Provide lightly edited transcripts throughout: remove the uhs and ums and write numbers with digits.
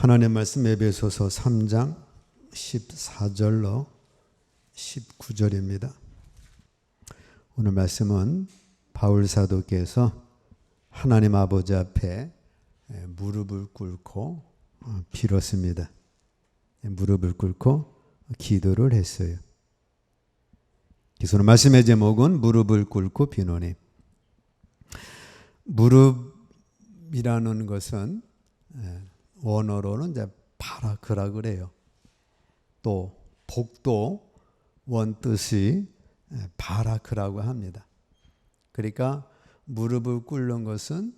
하나님 말씀 에베소서 3장 14절로 19절입니다. 오늘 말씀은 바울 사도께서 하나님 아버지 앞에 무릎을 꿇고 빌었습니다. 무릎을 꿇고 기도를 했어요. 그래서 오늘 말씀의 제목은 무릎을 꿇고 비노니. 무릎이라는 것은 원어로는 이제 바라크라 그래요. 또 복도 원뜻이 바라크라고 합니다. 그러니까 무릎을 꿇는 것은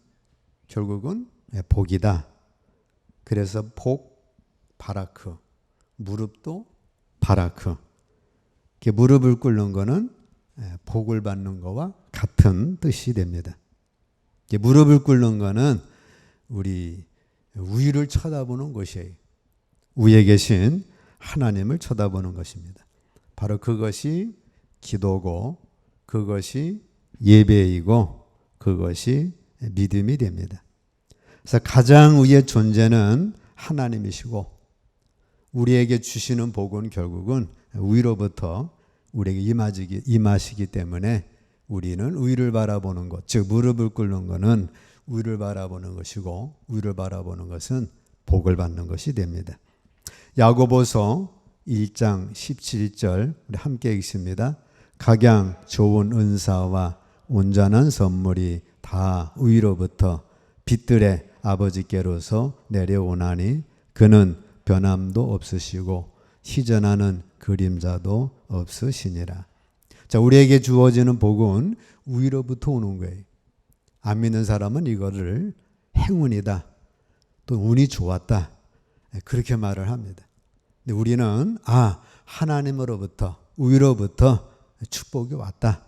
결국은 복이다. 그래서 복, 바라크, 무릎도 바라크. 무릎을 꿇는 것은 복을 받는 것과 같은 뜻이 됩니다. 무릎을 꿇는 것은 우리 위를 쳐다보는 것이에요. 위에 계신 하나님을 쳐다보는 것입니다. 바로 그것이 기도고, 그것이 예배이고, 그것이 믿음이 됩니다. 그래서 가장 위의 존재는 하나님이시고, 우리에게 주시는 복은 결국은 위로부터 우리에게 임하시기 때문에 우리는 위를 바라보는 것, 즉 무릎을 꿇는 것은 위를 바라보는 것이고, 위를 바라보는 것은 복을 받는 것이 됩니다. 야고보서 1장 17절 우리 함께 읽습니다. 각양 좋은 은사와 온전한 선물이 다 위로부터 빛들의 아버지께로서 내려오나니 그는 변함도 없으시고 희전하는 그림자도 없으시니라. 자, 우리에게 주어지는 복은 위로부터 오는 거예요. 안 믿는 사람은 이거를 행운이다, 또 운이 좋았다, 그렇게 말을 합니다. 근데 우리는 하나님으로부터, 위로부터 축복이 왔다.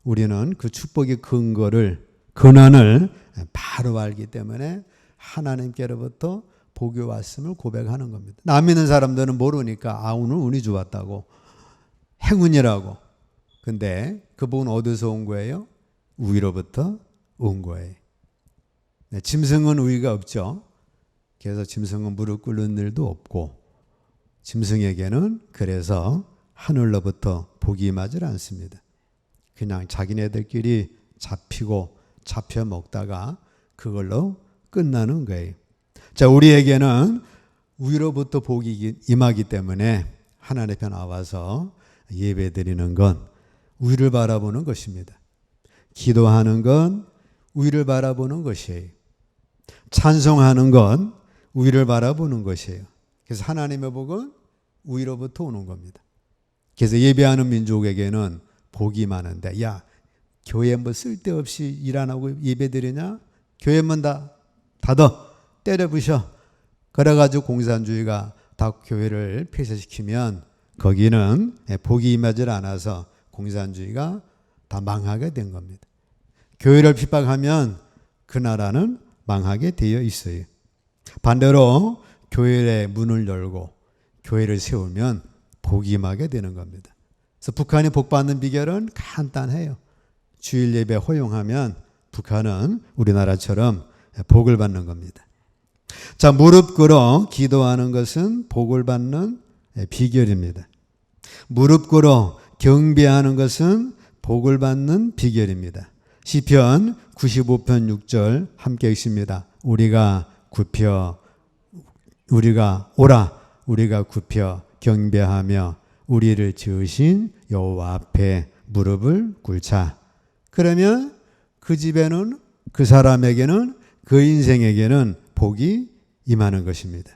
우리는 그 축복의 근원을 바로 알기 때문에 하나님께로부터 복이 왔음을 고백하는 겁니다. 안 믿는 사람들은 모르니까 오늘 운이 좋았다고, 행운이라고. 근데 그 복은 어디서 온 거예요? 위로부터 온 거예요. 짐승은 위가 없죠. 그래서 짐승은 무릎 꿇는 일도 없고, 짐승에게는 그래서 하늘로부터 복이 임하지 않습니다. 그냥 자기네들끼리 잡히고 잡혀 먹다가 그걸로 끝나는 거예요. 자, 우리에게는 위로부터 복이 임하기 때문에 하나님 앞에 나와서 예배 드리는 건 위를 바라보는 것입니다. 기도하는 건 위를 바라보는 것이에요. 찬송하는 건 위를 바라보는 것이에요. 그래서 하나님의 복은 위로부터 오는 겁니다. 그래서 예배하는 민족에게는 복이 많은데, 야, 교회 뭐 쓸데없이 일 안 하고 예배 드리냐? 교회만 다 닫아, 때려 부셔. 그래가지고 공산주의가 다 교회를 폐쇄시키면 거기는 복이 임하지 않아서 공산주의가 다 망하게 된 겁니다. 교회를 핍박하면 그 나라는 망하게 되어 있어요. 반대로 교회의 문을 열고 교회를 세우면 복이 임하게 되는 겁니다. 그래서 북한이 복 받는 비결은 간단해요. 주일 예배 허용하면 북한은 우리나라처럼 복을 받는 겁니다. 자, 무릎 꿇어 기도하는 것은 복을 받는 비결입니다. 무릎 꿇어 경배하는 것은 복을 받는 비결입니다. 시편 95편 6절 함께 읽습니다. 우리가 굽혀 경배하며 우리를 지으신 여호와 앞에 무릎을 꿇자. 그러면 그 집에는, 그 사람에게는, 그 인생에게는 복이 임하는 것입니다.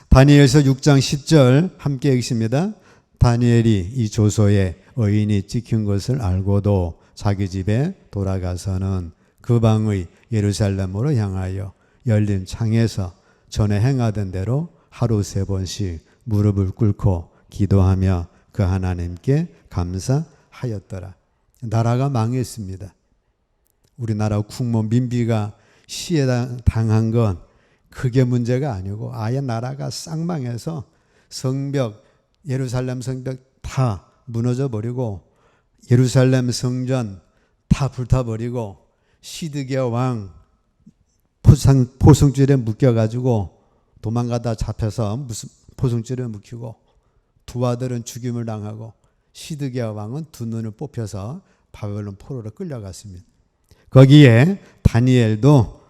다니엘서 6장 10절 함께 읽습니다. 다니엘이 이 조서에 의인이 찍힌 것을 알고도 자기 집에 돌아가서는 그 방의 예루살렘으로 향하여 열린 창에서 전에 행하던 대로 하루 3번씩 무릎을 꿇고 기도하며 그 하나님께 감사하였더라. 나라가 망했습니다. 우리나라 국모 민비가 시해 당한 건 그게 문제가 아니고 아예 나라가 쌍망해서 성벽, 예루살렘 성벽 다 무너져 버리고 예루살렘 성전 다 불타버리고 시드기야 왕 포승줄에 묶여가지고 도망가다 잡혀서 무슨 포승줄을 묵히고 두 아들은 죽임을 당하고 시드기야 왕은 두 눈을 뽑혀서 바벨론 포로로 끌려갔습니다. 거기에 다니엘도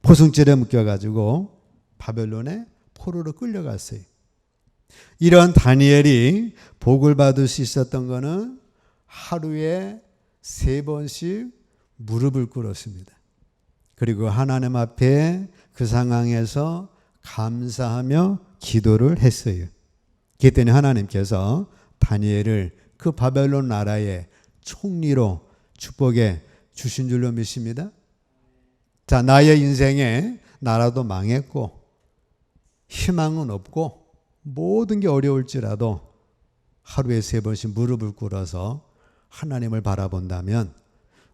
포승줄에 묶여가지고 바벨론에 포로로 끌려갔어요. 이런 다니엘이 복을 받을 수 있었던 것은 하루에 3번씩 무릎을 꿇었습니다. 그리고 하나님 앞에 그 상황에서 감사하며 기도를 했어요. 그랬더니 하나님께서 다니엘을 그 바벨론 나라의 총리로 축복해 주신 줄로 믿습니다. 자, 나의 인생에 나라도 망했고 희망은 없고 모든 게 어려울지라도 하루에 3번씩 무릎을 꿇어서 하나님을 바라본다면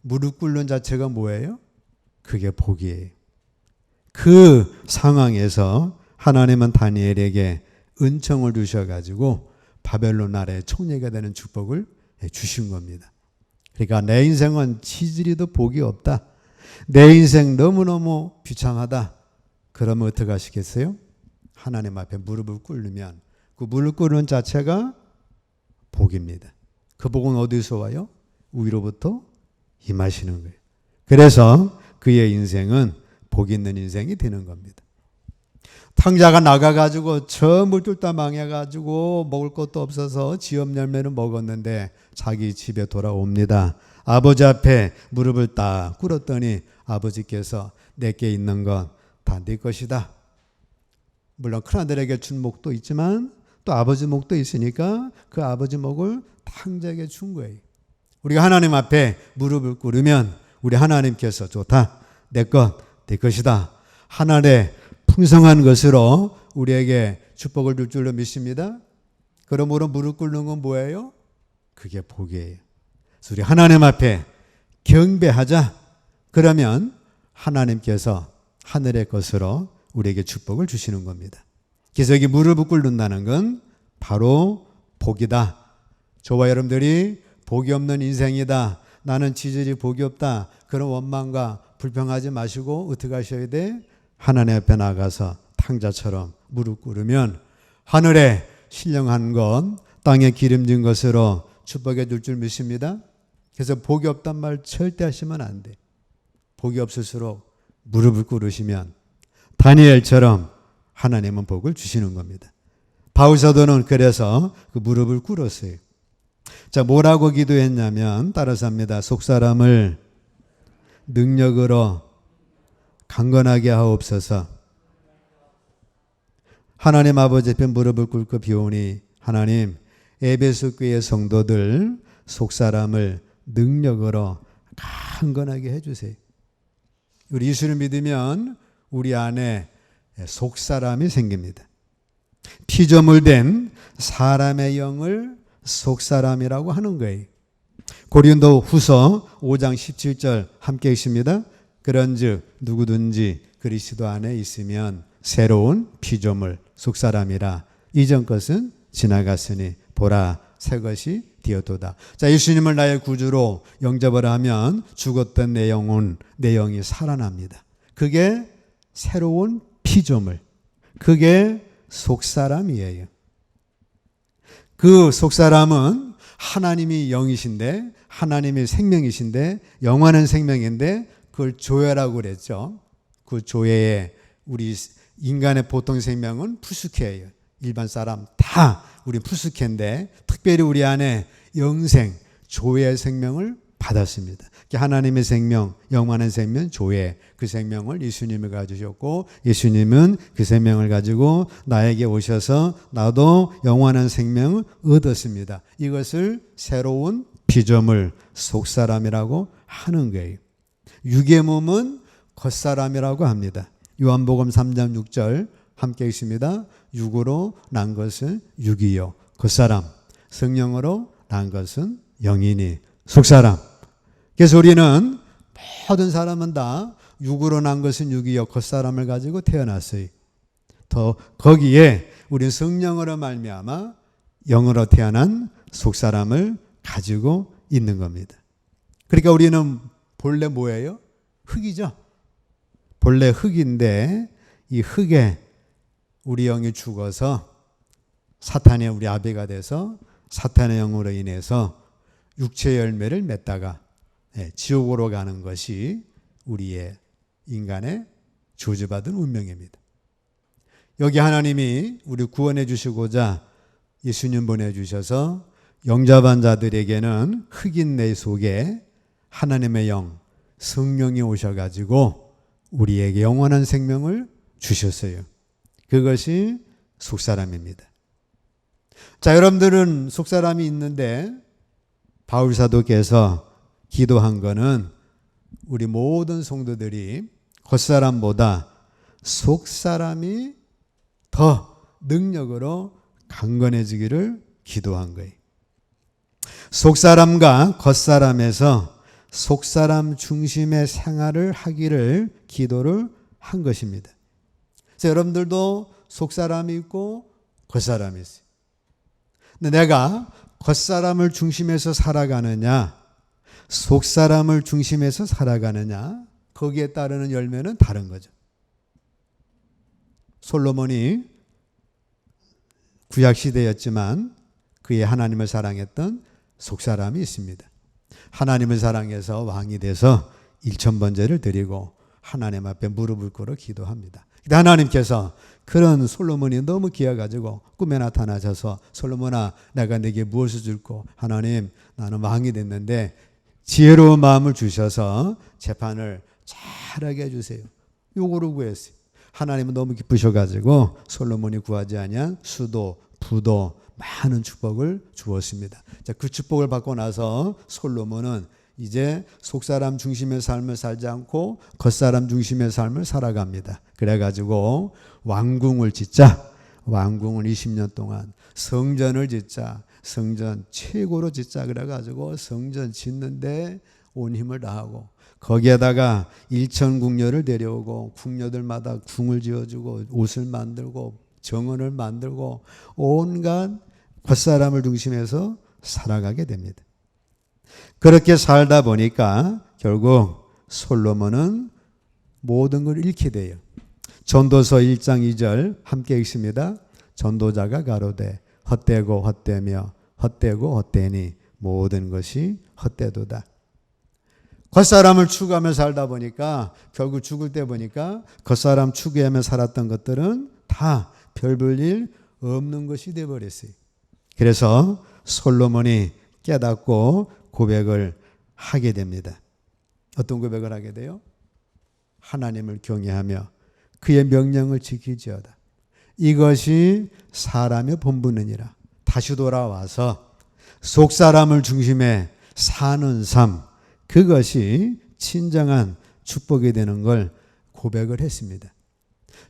무릎 꿇는 자체가 뭐예요? 그게 복이에요. 그 상황에서 하나님은 다니엘에게 은총을 주셔가지고 바벨론 나라의 총리가 되는 축복을 주신 겁니다. 그러니까 내 인생은 치질이도 복이 없다. 내 인생 너무너무 비참하다. 그러면 어떻게 하시겠어요? 하나님 앞에 무릎을 꿇으면 그 무릎 꿇는 자체가 복입니다. 그 복은 어디서 와요? 위로부터 임하시는 거예요. 그래서 그의 인생은 복 있는 인생이 되는 겁니다. 탕자가 나가가지고 저 물들 다 망해가지고 먹을 것도 없어서 지업 열매를 먹었는데 자기 집에 돌아옵니다. 아버지 앞에 무릎을 딱 꿇었더니 아버지께서 내게 있는 건 다 네 것이다. 물론 큰아들에게 준 목도 있지만 또 아버지 목도 있으니까 그 아버지 목을 탕자에게 준 거예요. 우리가 하나님 앞에 무릎을 꿇으면 우리 하나님께서 좋다. 내 것, 내 것이다. 하늘의 풍성한 것으로 우리에게 축복을 줄 줄로 믿습니다. 그러므로 무릎 꿇는 건 뭐예요? 그게 복이에요. 그래서 우리 하나님 앞에 경배하자. 그러면 하나님께서 하늘의 것으로 우리에게 축복을 주시는 겁니다. 그래서 여기 무릎을 꿇는다는 건 바로 복이다. 저와 여러분들이 복이 없는 인생이다. 나는 지질이 복이 없다. 그런 원망과 불평하지 마시고 어떻게 하셔야 돼? 하나님 앞에 나가서 탕자처럼 무릎 꿇으면 하늘에 신령한 것, 땅에 기름진 것으로 축복해 줄 줄 믿습니다. 그래서 복이 없단 말 절대 하시면 안 돼. 복이 없을수록 무릎을 꿇으시면 다니엘처럼 하나님은 복을 주시는 겁니다. 바울 사도는 그래서 그 무릎을 꿇었어요. 자, 뭐라고 기도했냐면 따라서 합니다. 속사람을 능력으로 강건하게 하옵소서. 하나님 아버지 앞에 무릎을 꿇고 비오니 하나님 에베소 교회 성도들 속사람을 능력으로 강건하게 해주세요. 우리 예수를 믿으면 우리 안에 속사람이 생깁니다. 피조물 된 사람의 영을 속사람이라고 하는 거예요. 고린도 후서 5장 17절 함께 있습니다. 그런즉 누구든지 그리스도 안에 있으면 새로운 피조물 속사람이라 이전 것은 지나갔으니 보라 새 것이 되었도다. 자, 예수님을 나의 구주로 영접을 하면 죽었던 내 영이 살아납니다. 그게 새로운 피조물, 그게 속사람이에요. 그 속사람은 하나님이 영이신데 하나님이 생명이신데 영원한 생명인데 그걸 조회라고 그랬죠. 그 조회에 우리 인간의 보통 생명은 푸스케예요. 일반 사람 다 우리 푸스케인데 특별히 우리 안에 영생, 조회의 생명을 받았습니다. 하나님의 생명, 영원한 생명, 조회, 그 생명을 예수님이 가지셨고 예수님은 그 생명을 가지고 나에게 오셔서 나도 영원한 생명을 얻었습니다. 이것을 새로운 피조물, 속사람이라고 하는 거예요. 육의 몸은 겉사람이라고 합니다. 요한복음 3장 6절 함께 있습니다. 육으로 난 것은 육이요 겉사람, 성령으로 난 것은 영이니 속사람. 그래서 우리는 모든 사람은 다 육으로 난 것은 육이요 겉사람을 가지고 태어났어요. 더 거기에 우리는 성령으로 말미암아 영으로 태어난 속사람을 가지고 있는 겁니다. 그러니까 우리는 본래 뭐예요? 흙이죠. 본래 흙인데 이 흙에 우리 영이 죽어서 사탄의 우리 아비가 돼서 사탄의 영으로 인해서 육체의 열매를 맺다가 지옥으로 가는 것이 우리의 인간의 저주받은 운명입니다. 여기 하나님이 우리 구원해 주시고자 예수님 보내주셔서 영접한 자들에게는 흑인 내 속에 하나님의 영, 성령이 오셔가지고 우리에게 영원한 생명을 주셨어요. 그것이 속사람입니다. 자, 여러분들은 속사람이 있는데 바울 사도께서 기도한 거는 우리 모든 성도들이 겉사람보다 속사람이 더 능력으로 강건해지기를 기도한 거예요. 속사람과 겉사람에서 속사람 중심의 생활을 하기를 기도를 한 것입니다. 그래서 여러분들도 속사람이 있고 겉사람이 있어요. 근데 내가 겉사람을 중심해서 살아가느냐, 속사람을 중심해서 살아가느냐, 거기에 따르는 열매는 다른 거죠. 솔로몬이 구약시대였지만 그의 하나님을 사랑했던 속사람이 있습니다. 하나님을 사랑해서 왕이 돼서 1000번제를 드리고 하나님 앞에 무릎을 꿇어 기도합니다. 근데 하나님께서 그런 솔로몬이 너무 귀해가지고 꿈에 나타나셔서 솔로몬아, 내가 네게 무엇을 줄고? 하나님, 나는 왕이 됐는데 지혜로운 마음을 주셔서 재판을 잘하게 해주세요. 요거를 구했어요. 하나님은 너무 기쁘셔가지고 솔로몬이 구하지 아니한 수도, 부도, 많은 축복을 주었습니다. 자, 그 축복을 받고 나서 솔로몬은 이제 속사람 중심의 삶을 살지 않고 겉사람 중심의 삶을 살아갑니다. 그래가지고 왕궁을 짓자. 왕궁을 20년 동안 성전을 짓자. 성전 최고로 짓자. 그래가지고 성전 짓는데 온 힘을 다하고 거기에다가 일천궁녀를 데려오고 궁녀들마다 궁을 지어주고 옷을 만들고 정원을 만들고 온갖 겉사람을 중심해서 살아가게 됩니다. 그렇게 살다 보니까 결국 솔로몬은 모든 걸 잃게 돼요. 전도서 1장 2절 함께 읽습니다. 전도자가 가로되 헛되고 헛되며 헛되고 헛되니 모든 것이 헛되도다. 겉사람을 추구하며 살다 보니까 결국 죽을 때 보니까 겉사람 추구하며 살았던 것들은 다 별 볼 일 없는 것이 되어버렸어요. 그래서 솔로몬이 깨닫고 고백을 하게 됩니다. 어떤 고백을 하게 돼요? 하나님을 경외하며 그의 명령을 지키지어다. 이것이 사람의 본분이니라. 다시 돌아와서 속사람을 중심에 사는 삶, 그것이 진정한 축복이 되는 걸 고백을 했습니다.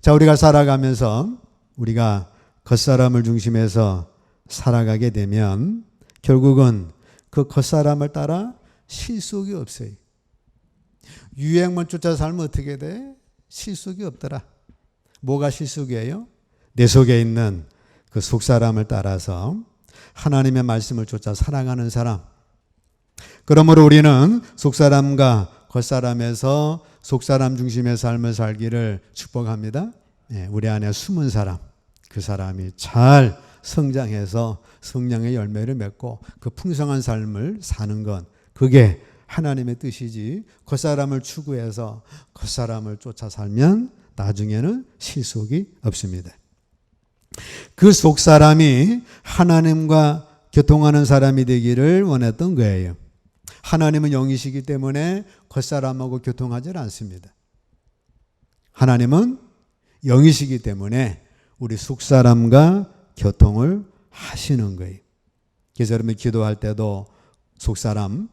자, 우리가 살아가면서 우리가 겉사람을 중심해서 살아가게 되면 결국은 그 겉사람을 따라 실속이 없어요. 유행만 쫓아 살면 어떻게 돼? 실속이 없더라. 뭐가 실속이에요? 내 속에 있는 그 속사람을 따라서 하나님의 말씀을 쫓아 살아가는 사람. 그러므로 우리는 속사람과 겉사람에서 속사람 중심의 삶을 살기를 축복합니다. 우리 안에 숨은 사람, 그 사람이 잘 성장해서 성령의 열매를 맺고 그 풍성한 삶을 사는 건 그게 하나님의 뜻이지, 겉사람을 추구해서 겉사람을 쫓아 살면 나중에는 실속이 없습니다. 그 속사람이 하나님과 교통하는 사람이 되기를 원했던 거예요. 하나님은 영이시기 때문에 겉사람하고 교통하지 않습니다. 하나님은 영이시기 때문에 우리 속사람과 교통을 하시는 거예요. 그래서 여러분 기도할 때도 속사람,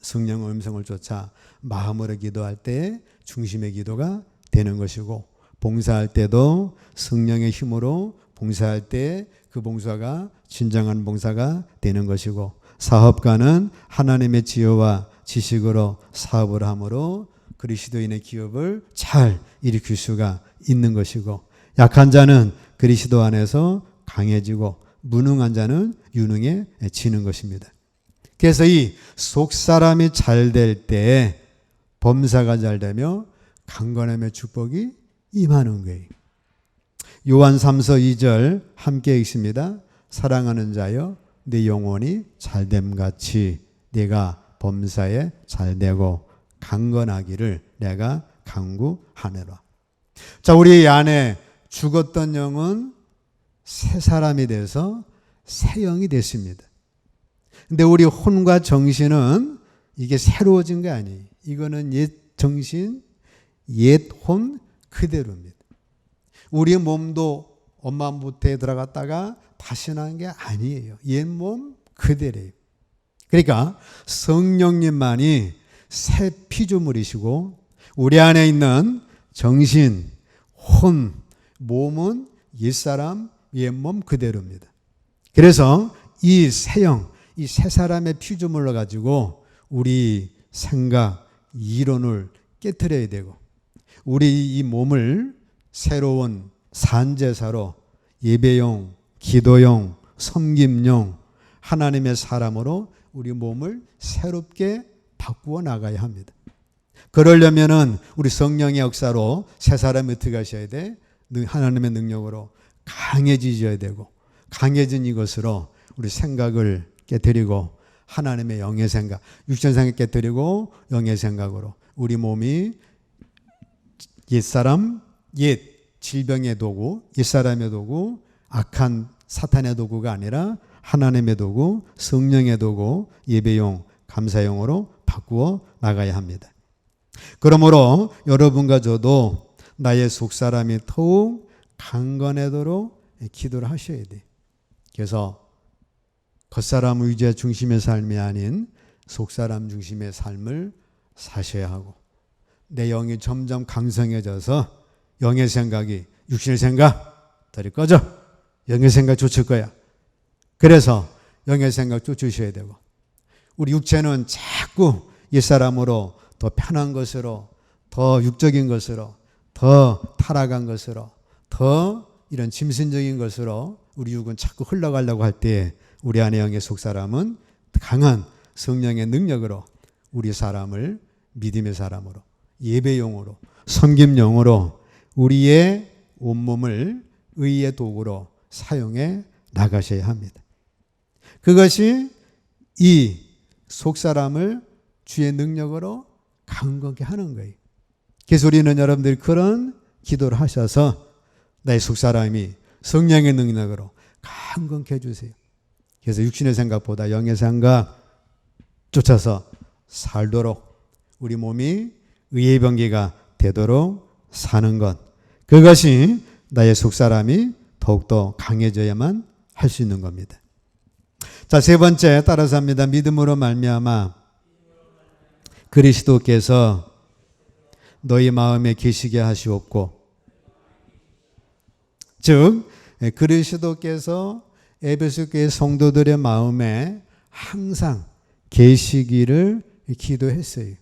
성령의 음성을 쫓아 마음으로 기도할 때 중심의 기도가 되는 것이고, 봉사할 때도 성령의 힘으로 봉사할 때 그 봉사가 진정한 봉사가 되는 것이고, 사업가는 하나님의 지혜와 지식으로 사업을 함으로 그리스도인의 기업을 잘 일으킬 수가 있는 것이고, 약한 자는 그리스도 안에서 강해지고 무능한 자는 유능해지는 것입니다. 그래서 이 속사람이 잘 될 때 범사가 잘 되며 강건함의 축복이 임하는 거예요. 요한 3서 2절 함께 읽습니다. 사랑하는 자여 네 영혼이 잘됨같이 네가 범사에 잘되고 강건하기를 내가 간구하노라. 자, 우리 안에 죽었던 영은 새 사람이 돼서 새 영이 됐습니다. 근데 우리 혼과 정신은 이게 새로워진 게 아니에요. 이거는 옛 정신, 옛 혼 그대로입니다. 우리 몸도 엄마 모태에 들어갔다가 다시 난 게 아니에요. 옛 몸 그대로예요. 그러니까 성령님만이 새 피조물이시고 우리 안에 있는 정신, 혼, 몸은 옛사람, 옛몸 그대로입니다. 그래서 이 새 영, 이 새 사람의 피조물로 가지고 우리 생각, 이론을 깨트려야 되고 우리 이 몸을 새로운 산제사로 예배용, 기도용, 섬김용, 하나님의 사람으로 우리 몸을 새롭게 바꾸어 나가야 합니다. 그러려면은 우리 성령의 역사로 새 사람이 어떻게 하셔야 돼? 하나님의 능력으로 강해지셔야 되고 강해진 이것으로 우리 생각을 깨뜨리고 하나님의 영의 생각, 육신 생각 깨뜨리고 영의 생각으로 우리 몸이 옛사람, 옛 질병의 도구, 옛사람의 도구, 악한 사탄의 도구가 아니라 하나님의 도구, 성령의 도구, 예배용, 감사용으로 바꾸어 나가야 합니다. 그러므로 여러분과 저도 나의 속사람이 더욱 강건하도록 기도를 하셔야 돼. 그래서 겉사람 의지의 중심의 삶이 아닌 속사람 중심의 삶을 사셔야 하고 내 영이 점점 강성해져서 영의 생각이 육신의 생각 들이 꺼져. 영의 생각 쫓을 거야. 그래서 영의 생각 쫓으셔야 되고 우리 육체는 자꾸 옛사람으로 더 편한 것으로 더 육적인 것으로 더 타락한 것으로 더 이런 짐승적인 것으로 우리 육은 자꾸 흘러가려고 할 때 우리 안에 영의 속사람은 강한 성령의 능력으로 우리 사람을 믿음의 사람으로 예배용으로 섬김용으로 우리의 온몸을 의의 도구로 사용해 나가셔야 합니다. 그것이 이 속사람을 주의 능력으로 강건케 하는 거예요. 그래서 우리는 여러분들이 그런 기도를 하셔서 나의 속사람이 성령의 능력으로 강건케 해주세요. 그래서 육신의 생각보다 영의 생각 쫓아서 살도록 우리 몸이 의의 병기가 되도록 사는 것, 그것이 나의 속사람이 더욱더 강해져야만 할 수 있는 겁니다. 자, 세 번째 따라서 합니다. 믿음으로 말미암아 그리스도께서 너희 마음에 계시게 하시옵고, 즉 그리스도께서 에베소 교회 성도들의 마음에 항상 계시기를 기도했어요.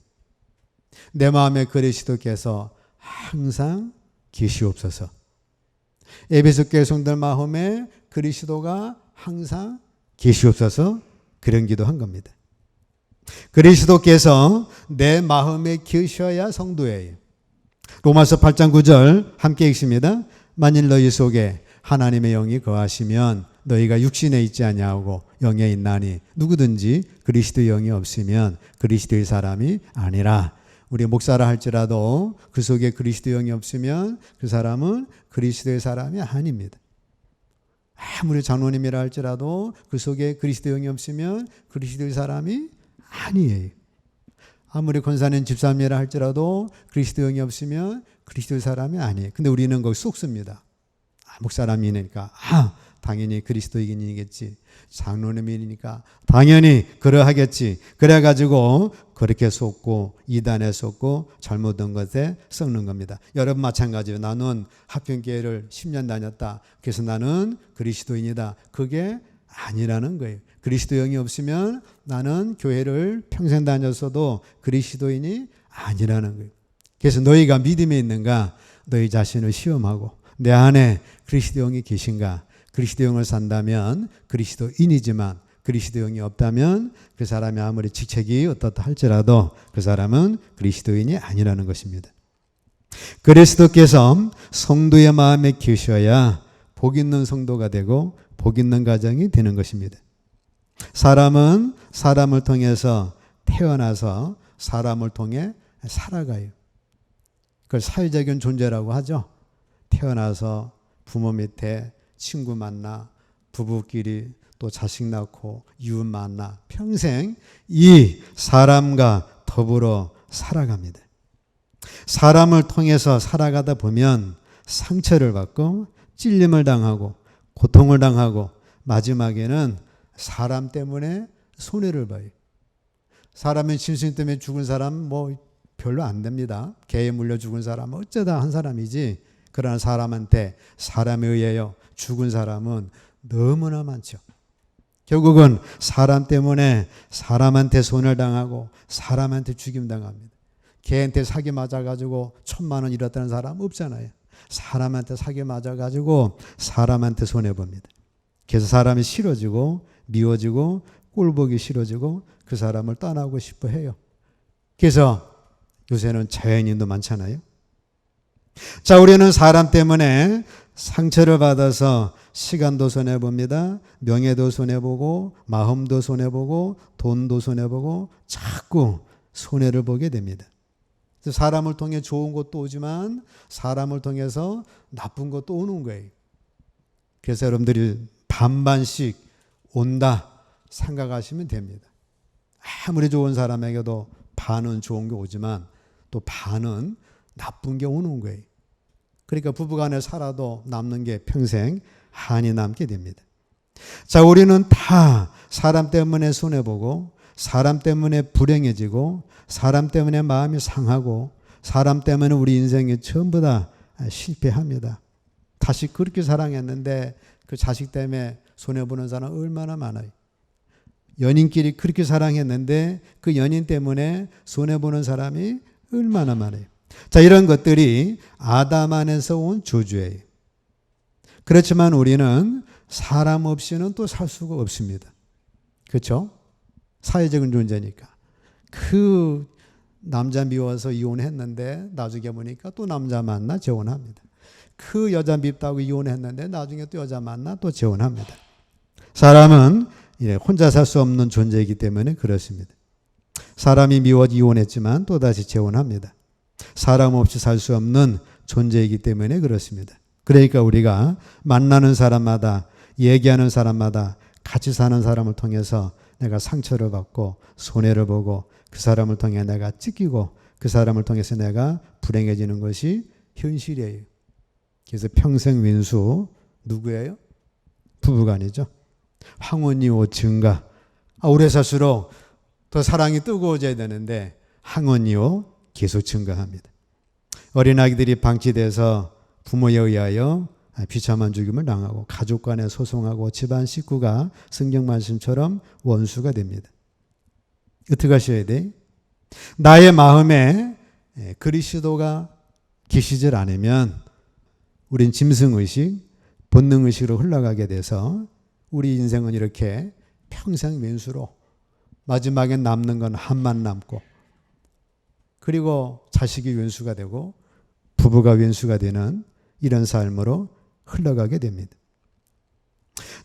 내 마음에 그리스도께서 항상 계시옵소서. 에베소 교회 성도들 마음에 그리스도가 항상 계시옵소서, 그런 기도한 겁니다. 그리스도께서 내 마음에 계셔야 성도예요. 로마서 8장 9절 함께 읽습니다. 만일 너희 속에 하나님의 영이 거하시면 너희가 육신에 있지 아니하고 영에 있나니 누구든지 그리스도의 영이 없으면 그리스도의 사람이 아니라. 우리 목사라 할지라도 그 속에 그리스도의 영이 없으면 그 사람은 그리스도의 사람이 아닙니다. 아무리 장로님이라 할지라도 그 속에 그리스도의 영이 없으면 그리스도의 사람이 아니에요. 아무리 권사님 집사님이라 할지라도 그리스도의 영이 없으면 그리스도의 사람이 아니에요. 근데 우리는 거기 속습니다. 목사람이니까 당연히 그리스도인이겠지. 장로님이니까 당연히 그러하겠지. 그래가지고 그렇게 속고 이단에 속고 잘못된 것에 썩는 겁니다. 여러분 마찬가지예요. 나는 합평교회를 10년 다녔다. 그래서 나는 그리스도인이다. 그게 아니라는 거예요. 그리스도 영이 없으면 나는 교회를 평생 다녔어도 그리스도인이 아니라는 거예요. 그래서 너희가 믿음에 있는가? 너희 자신을 시험하고 내 안에 그리스도 영이 계신가? 그리스도 영을 산다면 그리스도인이지만 그리스도 영이 없다면 그 사람이 아무리 직책이 어떻다 할지라도 그 사람은 그리스도인이 아니라는 것입니다. 그리스도께서 성도의 마음에 계셔야 복 있는 성도가 되고 복 있는 가정이 되는 것입니다. 사람은 사람을 통해서 태어나서 사람을 통해 살아가요. 그걸 사회적인 존재라고 하죠. 태어나서 부모 밑에 친구 만나, 부부끼리 또 자식 낳고 이웃 만나 평생 이 사람과 더불어 살아갑니다. 사람을 통해서 살아가다 보면 상처를 받고 찔림을 당하고 고통을 당하고 마지막에는 사람 때문에 손해를 봐요. 사람의 짐승 때문에 죽은 사람 뭐 별로 안 됩니다. 개에 물려 죽은 사람은 어쩌다 한 사람이지, 그러나 사람한테 사람에 의하여 죽은 사람은 너무나 많죠. 결국은 사람 때문에 사람한테 손해를 당하고 사람한테 죽임 당합니다. 개한테 사기 맞아가지고 1,000만 원 잃었다는 사람 없잖아요. 사람한테 사기 맞아가지고 사람한테 손해봅니다. 그래서 사람이 싫어지고 미워지고 꼴보기 싫어지고 그 사람을 떠나고 싶어 해요. 그래서 요새는 자연인도 많잖아요. 자, 우리는 사람 때문에 상처를 받아서 시간도 손해봅니다. 명예도 손해보고 마음도 손해보고 돈도 손해보고 자꾸 손해를 보게 됩니다. 사람을 통해 좋은 것도 오지만 사람을 통해서 나쁜 것도 오는 거예요. 그래서 여러분들이 반반씩 온다 생각하시면 됩니다. 아무리 좋은 사람에게도 반은 좋은 게 오지만 또 반은 나쁜 게 오는 거예요. 그러니까 부부간에 살아도 남는 게 평생 한이 남게 됩니다. 자, 우리는 다 사람 때문에 손해보고 사람 때문에 불행해지고 사람 때문에 마음이 상하고 사람 때문에 우리 인생이 전부 다 실패합니다. 다시 그렇게 사랑했는데 그 자식 때문에 손해보는 사람 얼마나 많아요. 연인끼리 그렇게 사랑했는데 그 연인 때문에 손해보는 사람이 얼마나 많아요. 자, 이런 것들이 아담 안에서 온 저주예요. 그렇지만 우리는 사람 없이는 또 살 수가 없습니다. 그렇죠? 사회적인 존재니까. 그 남자 미워서 이혼했는데 나중에 보니까 또 남자 만나 재혼합니다. 그 여자 밉다고 이혼했는데 나중에 또 여자 만나 또 재혼합니다. 사람은 혼자 살 수 없는 존재이기 때문에 그렇습니다. 사람이 미워 이혼했지만 또다시 재혼합니다. 사람 없이 살 수 없는 존재이기 때문에 그렇습니다. 그러니까 우리가 만나는 사람마다 얘기하는 사람마다 같이 사는 사람을 통해서 내가 상처를 받고 손해를 보고 그 사람을 통해 내가 찢기고 그 사람을 통해서 내가 불행해지는 것이 현실이에요. 그래서 평생 윈수 누구예요? 부부간이죠. 황혼이오 증가. 오래 살수록 더 사랑이 뜨거워져야 되는데 황혼이오 계속 증가합니다. 어린아이들이 방치돼서 부모에 의하여 비참한 죽임을 당하고 가족 간에 소송하고 집안 식구가 성경 말씀처럼 원수가 됩니다. 어떻게 하셔야 돼? 나의 마음에 그리스도가 계시질 않으면 우린 짐승의식, 본능의식으로 흘러가게 돼서 우리 인생은 이렇게 평생 왼수로 마지막에 남는 건 한만 남고 그리고 자식이 왼수가 되고 부부가 왼수가 되는 이런 삶으로 흘러가게 됩니다.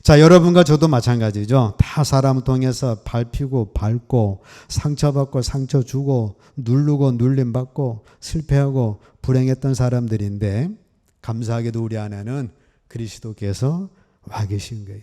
자, 여러분과 저도 마찬가지죠. 다 사람 통해서 밟히고 밟고 상처받고 상처 주고 누르고 눌림받고 실패하고 불행했던 사람들인데 감사하게도 우리 안에는 그리스도께서 와 계신 거예요.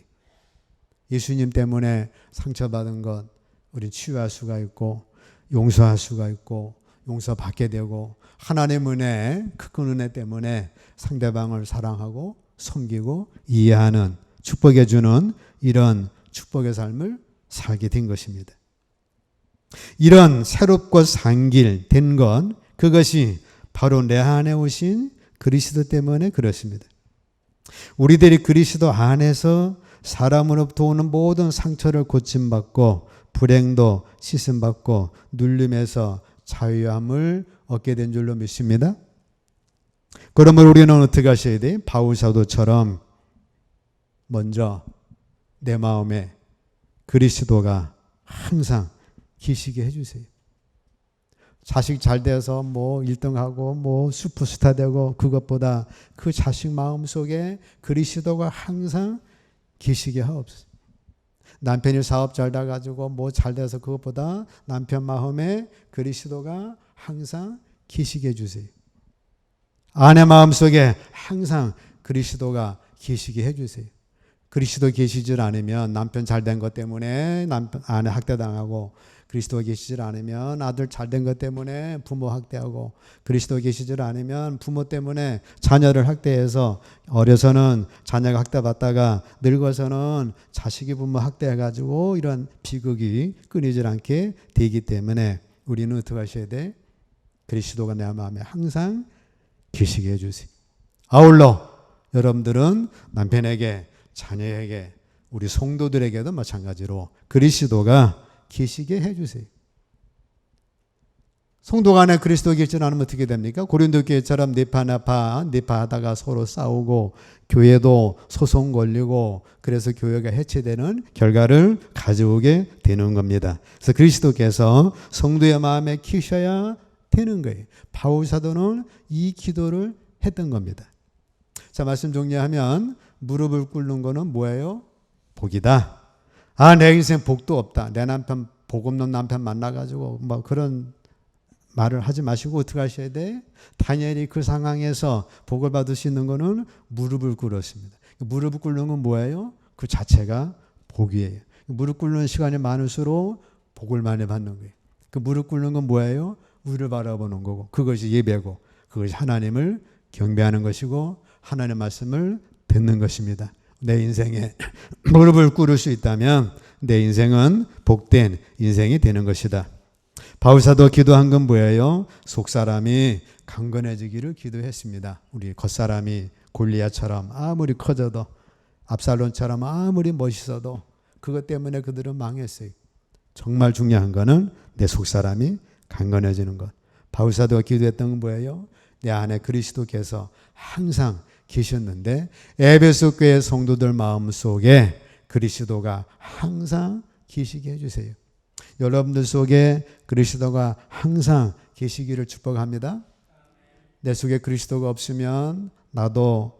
예수님 때문에 상처받은 것 우리 치유할 수가 있고 용서할 수가 있고 용서받게 되고 하나님 은혜, 큰 은혜 때문에 상대방을 사랑하고 섬기고 이해하는 축복해 주는 이런 축복의 삶을 살게 된 것입니다. 이런 새롭고 상길 된 건 그것이 바로 내 안에 오신 그리스도 때문에 그렇습니다. 우리들이 그리스도 안에서 사람으로부터 오는 모든 상처를 고침받고 불행도 씻음받고 눌림에서 자유함을 얻게 된 줄로 믿습니다. 그러면 우리는 어떻게 하셔야 돼? 바울 사도처럼 먼저 내 마음에 그리스도가 항상 계시게 해주세요. 자식 잘 돼서 뭐 1등하고 뭐 슈퍼스타 되고 그것보다 그 자식 마음속에 그리스도가 항상 계시게 하옵소서. 남편이 사업 잘 돼가지고 뭐 잘 돼서 그것보다 남편 마음에 그리스도가 항상 계시게 해주세요. 아내 마음속에 항상 그리스도가 계시게 해주세요. 그리스도 계시질 않으면 남편 잘 된 것 때문에 아내 학대당하고, 그리스도 계시질 않으면 아들 잘 된 것 때문에 부모 학대하고, 그리스도 계시질 않으면 부모 때문에 자녀를 학대해서 어려서는 자녀가 학대받다가 늙어서는 자식이 부모 학대해가지고 이런 비극이 끊이질 않게 되기 때문에 우리는 어떻게 하셔야 돼? 그리스도가 내 마음에 항상 계시게 해주세요. 아울러 여러분들은 남편에게, 자녀에게, 우리 성도들에게도 마찬가지로 그리스도가 계시게 해주세요. 성도가 안에 그리스도 계시지 않으면 어떻게 됩니까? 고린도 교회처럼 네파하다가 서로 싸우고 교회도 소송 걸리고 그래서 교회가 해체되는 결과를 가져오게 되는 겁니다. 그래서 그리스도께서 성도의 마음에 키셔야 되는 거예요. 바울 사도는 이 기도를 했던 겁니다. 자, 말씀 정리하면 무릎을 꿇는 거는 뭐예요? 복이다. 아, 내 인생 복도 없다. 내 남편, 복 없는 남편 만나가지고 뭐 그런 말을 하지 마시고 어떻게 하셔야 돼? 다니엘이 그 상황에서 복을 받을 수 있는 거는 무릎을 꿇었습니다. 무릎을 꿇는 건 뭐예요? 그 자체가 복이에요. 무릎 꿇는 시간이 많을수록 복을 많이 받는 거예요. 그 무릎 꿇는 건 뭐예요? 위를 바라보는 거고, 그것이 예배고, 그것이 하나님을 경배하는 것이고 하나님의 말씀을 듣는 것입니다. 내 인생에 무릎을 꿇을 수 있다면 내 인생은 복된 인생이 되는 것이다. 바울사도 기도한 건 뭐예요? 속사람이 강건해지기를 기도했습니다. 우리 겉사람이 골리앗처럼 아무리 커져도, 압살론처럼 아무리 멋있어도 그것 때문에 그들은 망했어요. 정말 중요한 거는 내 속사람이 강건해지는 것. 바울사도가 기도했던 건 뭐예요? 내 안에 그리스도께서 항상 계셨는데 에베소 교회 성도들 마음속에 그리스도가 항상 계시게 해주세요. 여러분들 속에 그리스도가 항상 계시기를 축복합니다. 내 속에 그리스도가 없으면 나도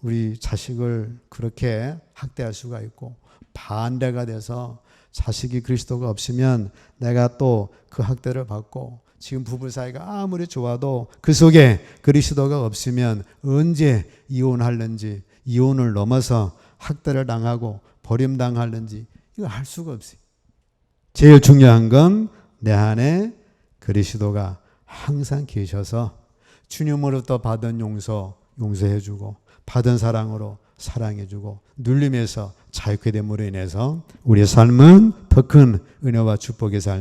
우리 자식을 그렇게 학대할 수가 있고, 반대가 돼서 자식이 그리스도가 없으면 내가 또 그 학대를 받고, 지금 부부 사이가 아무리 좋아도 그 속에 그리스도가 없으면 언제 이혼할는지, 이혼을 넘어서 학대를 당하고 버림당할는지 이거 할 수가 없어요. 제일 중요한 건 내 안에 그리스도가 항상 계셔서 주님으로부터 받은 용서해주고, 받은 사랑으로 사랑해주고, 눌림에서 자유케 됨으로 인해서 우리의 삶은 더 큰 은혜와 축복의 삶이